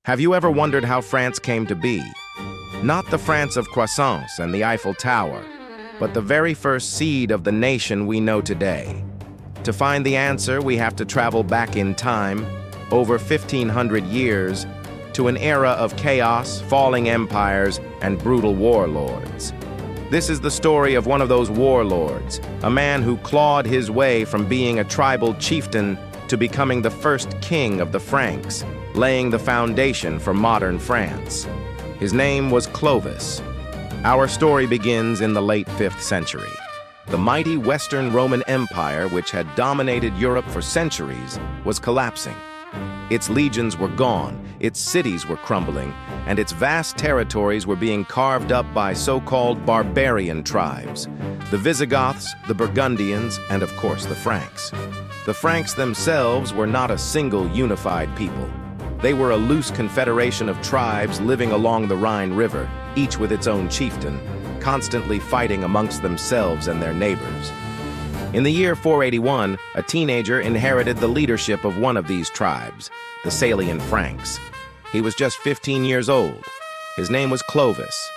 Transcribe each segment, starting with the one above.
Have you ever wondered how France came to be? Not the France of croissants and the Eiffel Tower, but the very first seed of the nation we know today. To find the answer, we have to travel back in time, over 1,500 years, to an era of chaos, falling empires, and brutal warlords. This is the story of one of those warlords, a man who clawed his way from being a tribal chieftain to becoming the first king of the Franks, laying the foundation for modern France. His name was Clovis. Our story begins in the late 5th century. The mighty Western Roman Empire, which had dominated Europe for centuries, was collapsing. Its legions were gone, its cities were crumbling, and its vast territories were being carved up by so-called barbarian tribes, the Visigoths, the Burgundians, and of course the Franks. The Franks themselves were not a single unified people. They were a loose confederation of tribes living along the Rhine River, each with its own chieftain, constantly fighting amongst themselves and their neighbors. In the year 481, a teenager inherited the leadership of one of these tribes, the Salian Franks. He was just 15 years old. His name was Clovis.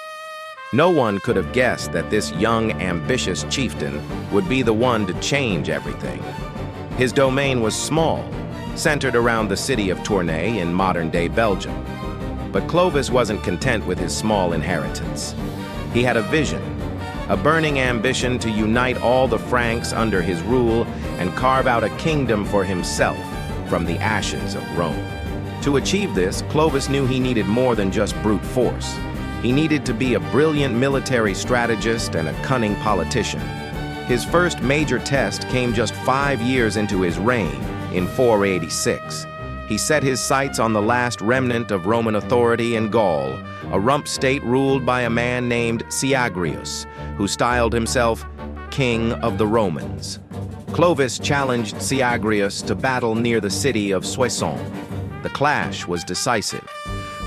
No one could have guessed that this young, ambitious chieftain would be the one to change everything. His domain was small, centered around the city of Tournai in modern-day Belgium. But Clovis wasn't content with his small inheritance. He had a vision, a burning ambition to unite all the Franks under his rule and carve out a kingdom for himself from the ashes of Rome. To achieve this, Clovis knew he needed more than just brute force. He needed to be a brilliant military strategist and a cunning politician. His first major test came just 5 years into his reign, in 486. He set his sights on the last remnant of Roman authority in Gaul, a rump state ruled by a man named Syagrius, who styled himself King of the Romans. Clovis challenged Syagrius to battle near the city of Soissons. The clash was decisive.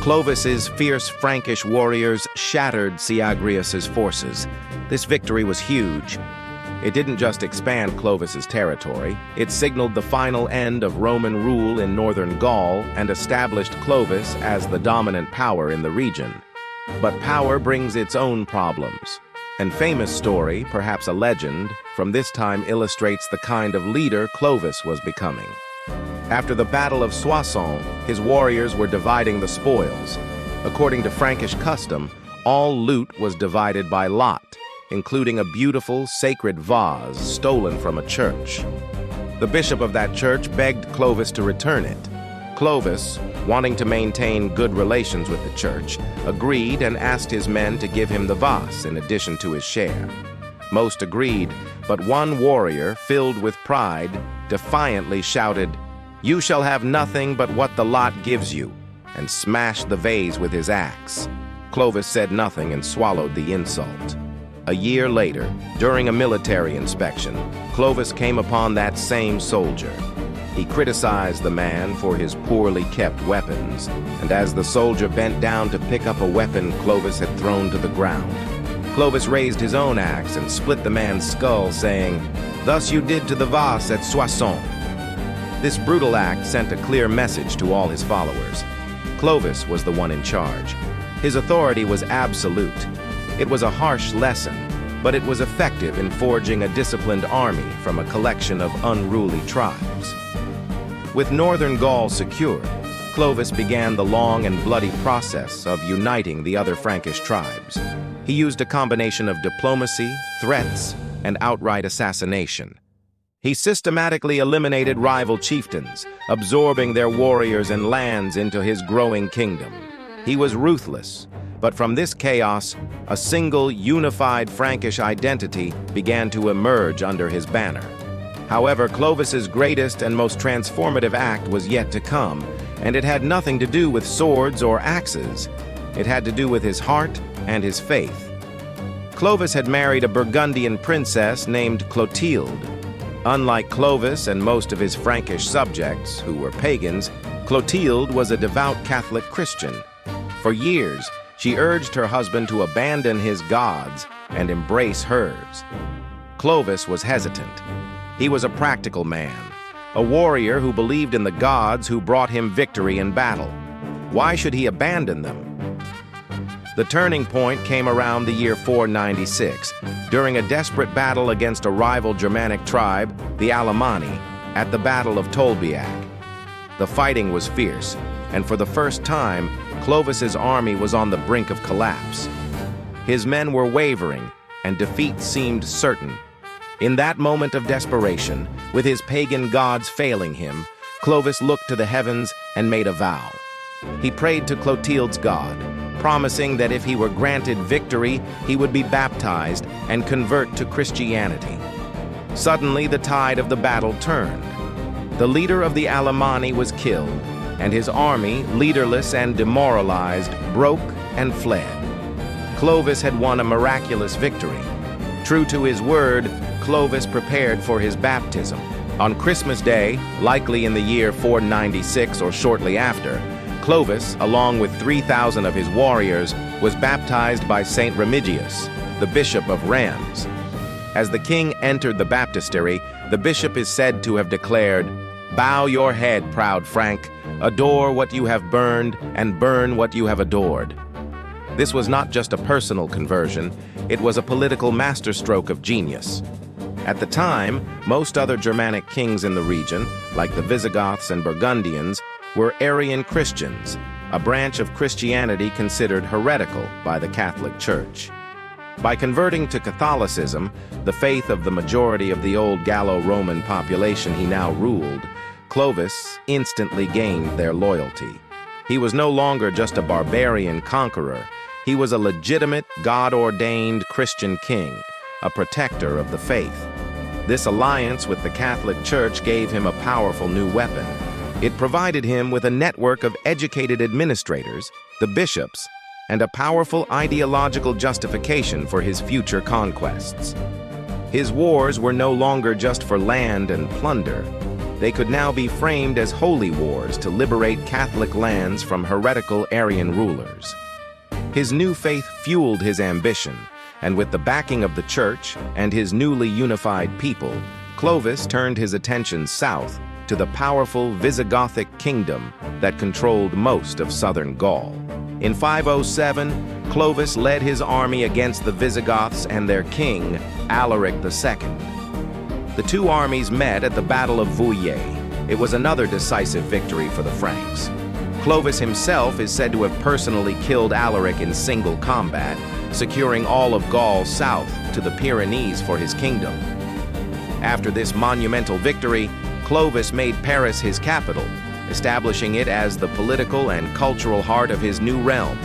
Clovis's fierce Frankish warriors shattered Syagrius's forces. This victory was huge. It didn't just expand Clovis's territory, it signaled the final end of Roman rule in northern Gaul and established Clovis as the dominant power in the region. But power brings its own problems. An famous story, perhaps a legend, from this time illustrates the kind of leader Clovis was becoming. After the Battle of Soissons, his warriors were dividing the spoils. According to Frankish custom, all loot was divided by lot, including a beautiful, sacred vase stolen from a church. The bishop of that church begged Clovis to return it. Clovis, wanting to maintain good relations with the church, agreed and asked his men to give him the vase in addition to his share. Most agreed, but one warrior, filled with pride, defiantly shouted, "You shall have nothing but what the lot gives you," and smashed the vase with his axe. Clovis said nothing and swallowed the insult. A year later, during a military inspection, Clovis came upon that same soldier. He criticized the man for his poorly kept weapons, and as the soldier bent down to pick up a weapon Clovis had thrown to the ground, Clovis raised his own axe and split the man's skull, saying, "Thus you did to the vase at Soissons." This brutal act sent a clear message to all his followers. Clovis was the one in charge. His authority was absolute. It was a harsh lesson, but it was effective in forging a disciplined army from a collection of unruly tribes. With northern Gaul secured, Clovis began the long and bloody process of uniting the other Frankish tribes. He used a combination of diplomacy, threats, and outright assassination. He systematically eliminated rival chieftains, absorbing their warriors and lands into his growing kingdom. He was ruthless, but from this chaos, a single, unified Frankish identity began to emerge under his banner. However, Clovis's greatest and most transformative act was yet to come, and it had nothing to do with swords or axes. It had to do with his heart and his faith. Clovis had married a Burgundian princess named Clotilde. Unlike Clovis and most of his Frankish subjects, who were pagans, Clotilde was a devout Catholic Christian. For years, she urged her husband to abandon his gods and embrace hers. Clovis was hesitant. He was a practical man, a warrior who believed in the gods who brought him victory in battle. Why should he abandon them? The turning point came around the year 496, during a desperate battle against a rival Germanic tribe, the Alemanni, at the Battle of Tolbiac. The fighting was fierce, and for the first time, Clovis's army was on the brink of collapse. His men were wavering, and defeat seemed certain. In that moment of desperation, with his pagan gods failing him, Clovis looked to the heavens and made a vow. He prayed to Clotilde's god, promising that if he were granted victory, he would be baptized and convert to Christianity. Suddenly, the tide of the battle turned. The leader of the Alemanni was killed, and his army, leaderless and demoralized, broke and fled. Clovis had won a miraculous victory. True to his word, Clovis prepared for his baptism. On Christmas Day, likely in the year 496 or shortly after, Clovis, along with 3,000 of his warriors, was baptized by Saint Remigius, the bishop of Reims. As the king entered the baptistery, the bishop is said to have declared, "Bow your head, proud Frank, adore what you have burned, and burn what you have adored." This was not just a personal conversion, it was a political masterstroke of genius. At the time, most other Germanic kings in the region, like the Visigoths and Burgundians, were Arian Christians, a branch of Christianity considered heretical by the Catholic Church. By converting to Catholicism, the faith of the majority of the old Gallo-Roman population he now ruled, Clovis instantly gained their loyalty. He was no longer just a barbarian conqueror, he was a legitimate, God-ordained Christian king, a protector of the faith. This alliance with the Catholic Church gave him a powerful new weapon. It provided him with a network of educated administrators, the bishops, and a powerful ideological justification for his future conquests. His wars were no longer just for land and plunder. They could now be framed as holy wars to liberate Catholic lands from heretical Arian rulers. His new faith fueled his ambition, and with the backing of the Church and his newly unified people, Clovis turned his attention south to the powerful Visigothic kingdom that controlled most of southern Gaul. In 507, Clovis led his army against the Visigoths and their king, Alaric II. The two armies met at the Battle of Tolbiac. It was another decisive victory for the Franks. Clovis himself is said to have personally killed Alaric in single combat, securing all of Gaul south to the Pyrenees for his kingdom. After this monumental victory, Clovis made Paris his capital, establishing it as the political and cultural heart of his new realm.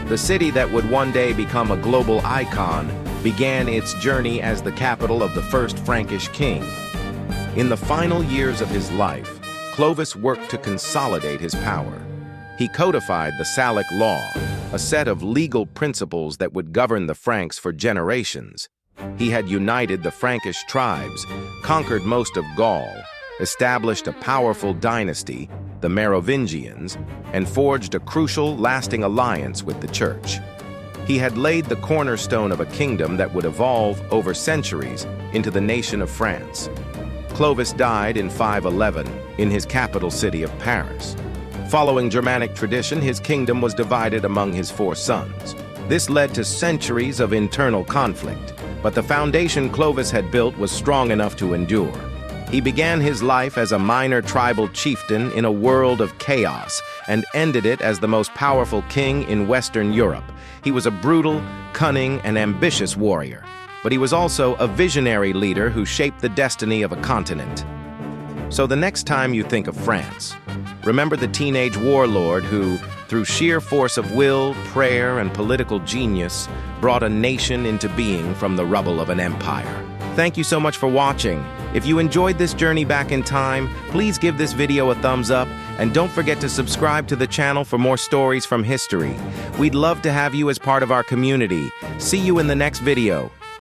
The city that would one day become a global icon began its journey as the capital of the first Frankish king. In the final years of his life, Clovis worked to consolidate his power. He codified the Salic law, a set of legal principles that would govern the Franks for generations. He had united the Frankish tribes, conquered most of Gaul, established a powerful dynasty, the Merovingians, and forged a crucial, lasting alliance with the Church. He had laid the cornerstone of a kingdom that would evolve over centuries into the nation of France. Clovis died in 511 in his capital city of Paris. Following Germanic tradition, his kingdom was divided among his 4 sons. This led to centuries of internal conflict, but the foundation Clovis had built was strong enough to endure. He began his life as a minor tribal chieftain in a world of chaos and ended it as the most powerful king in Western Europe. He was a brutal, cunning, and ambitious warrior, but he was also a visionary leader who shaped the destiny of a continent. So the next time you think of France, remember the teenage warlord who, through sheer force of will, prayer, and political genius, brought a nation into being from the rubble of an empire. Thank you so much for watching. If you enjoyed this journey back in time, please give this video a thumbs up and don't forget to subscribe to the channel for more stories from history. We'd love to have you as part of our community. See you in the next video.